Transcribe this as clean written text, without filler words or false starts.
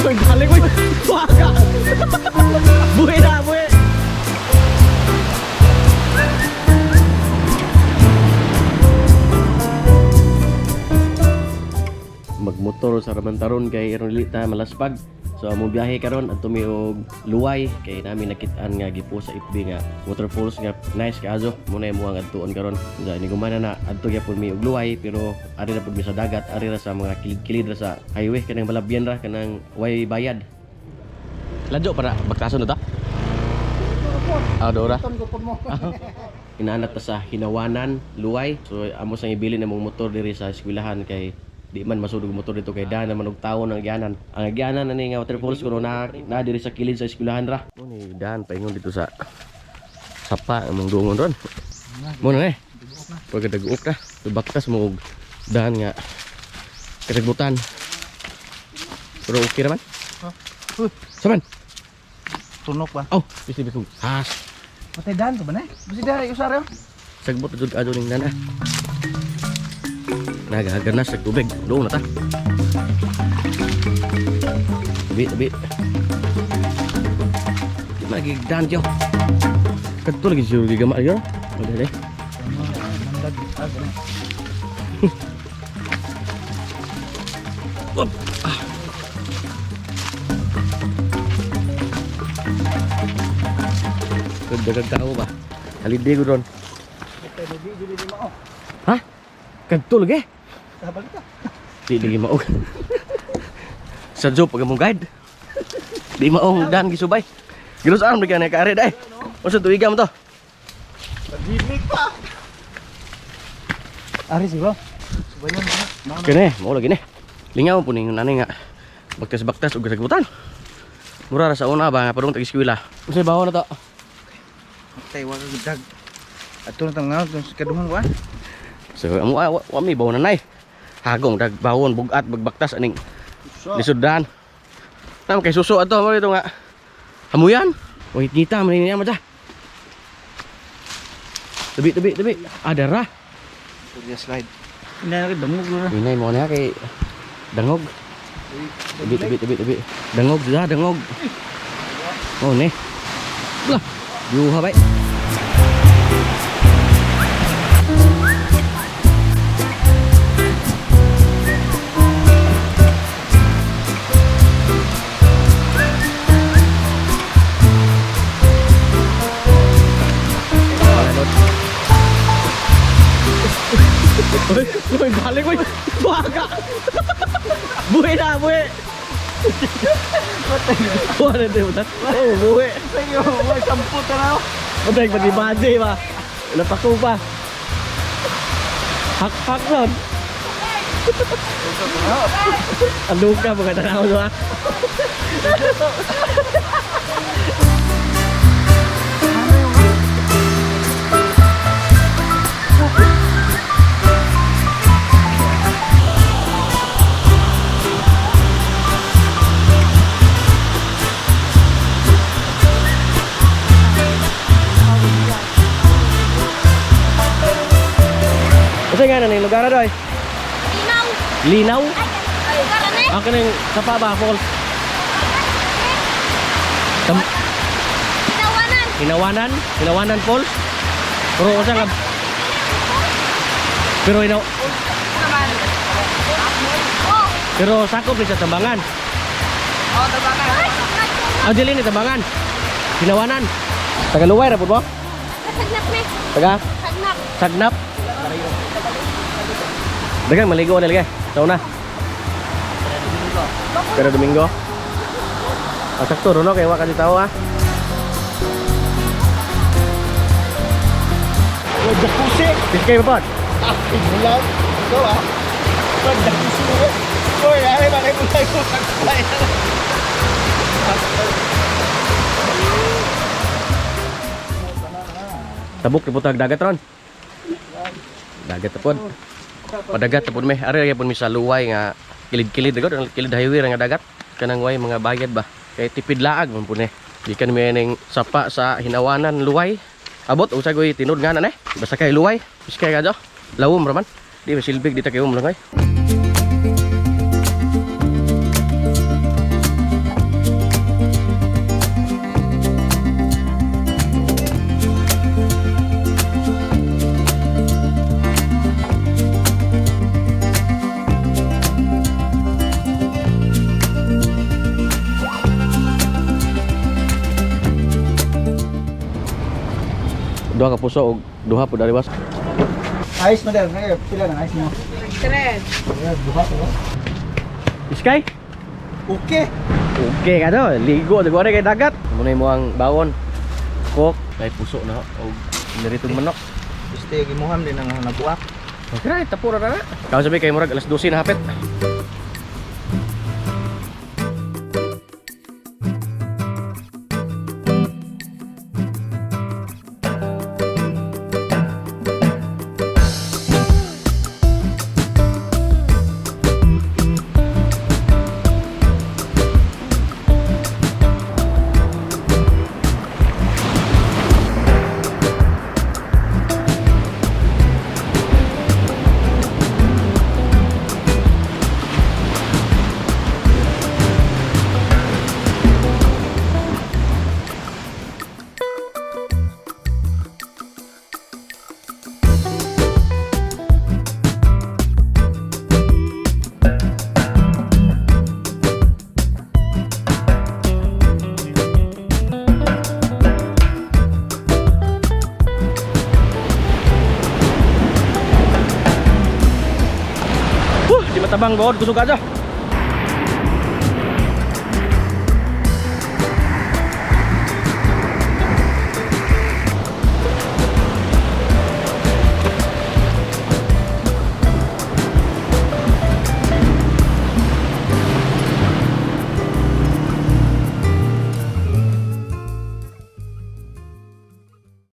Balik mo. Waka. Buhay na, buhay. Magmotor sa Ramantaron kay Ironilita Malaspag. So among biyahe karon adto mi og luway kay nami nakit-an nga gipo sa FB nga waterfalls nga nice kaayo mo na mo ang adtuon karon. Nga ni gumana na adto gyapon mi og luway pero ari ra pud mi sa dagat, ari ra sa mga kilid-kilid ra sa highway kanang balabyan ra kanang way bayad. Ladyo para bagtason na ta. Dora. Inaanat ta sa Hinawanan, luway. So amo sang ibili na mong motor diri sa eskwelahan kay di man masudog motor dito kay daan naman og tawo ng agyanan. Ang agyanan ani nga waterfalls kuno na diri sa kilid sa eskwelahan ra. Mo ni daan paingon dito sa sapa among dungon ron. Mo na pag daguok na, baktas mo og daan nga kasagbutan. Pero okay naman. Saman? Tunok ba? Oh, bisi bisog. Has. Patay daan to ba na? Basi dahil usar yun. Sagbot jud adto ning daan. Nagaganas sa tubig. Doon na ta. Tabi. Di magigdan dyo. Kadto lagi siya gigama yun. Madali. Dagang tao ba? Halidi ko doon. Ha? Kadto lagi? Di lagi maog. Sa job pag mong guide. Di maong dan gisubay. Gilos arm bigyan ka are dai. Unsa tuiga mo to? Pagimik pa. Ari sigo. Subayan na. Kene, mo lagi ni. Lingaw po ning nanay nga. Baktas-baktas ug sagutan. Mura ra sa una ba nga padung tag-eskwela. Unsay bawo na to? Tay wa guddag. Ato na tang kaduhang wa. So amo wa mi bawo nanay. Hagong dag bawon bugat bagbaktas aning lisudan. Nam kay suso ato mo dito nga. Hamuyan. Oy kita man niya mata. Tabi. Ada ra. Tuya slide. Hindi na dangog na. Inay mo na kay dangog. Tabi. Dangog sudah dangog. Oh ne. Lah. Yuha bay. Uy, balik mo. Baka. Buhay na, buhay. Wala din mo. Oh, buhay. Sige, buhay samput na. Patay pag-ibadi ba? Napako pa. Hak-hak ron. Ano ka mga tanaw mo ha? Kasi nga na yung lugar na doy? Linaw. Linaw? Ay, lugar na eh. Ang kanang sapa ba, falls? Hinawanan. Hinawanan falls? Pero kasi nga... Pero Oh. Pero sakop rin sa Tambangan. Oh, tabangan. Ah, dili ni Tambangan. Hinawanan. Tagaluway na po mo? Sagnap ni. Taga? Sagnap. Sagnap. Dagang maligo na lagi. Sa una. Pero Domingo. Ah, sakto no kay wa ka di tao ah. Jacuzzi. Biskay pa pod. Ibulan. Ito ah. Jacuzzi. Oy, ay ba kay bulay ko sakay. Tabuk di putag dagat ron. Dagat pod. Padagat pod may ari gyapon mi sa luway nga kilid-kilid gud, kilid highway ra nga dagat. Kanang way mga bayad ba. Kay tipid laag man pud ni. Di kan mi ning sapa sa Hinawanan luway. Abot usag oy tinud nga na basta kay luway. Biskay ka jo. Lawom ra man. Di masilbig di ta kay lang ay. duha ka puso og duha po daliwas. Ayos madam, pila na ayos mo. Tren. Ayan, duha ko. Iskay? Okay. Okay ka no, ligo siguro kay dagat. Muna mo ang bawon. Cook, kay puso na og niritong manok. Gusto yung gimuham din ang nabuak. Okay, tapura na na. Kau sabi kay murag alas 12 na hapit. Di matabang god, kusog aja.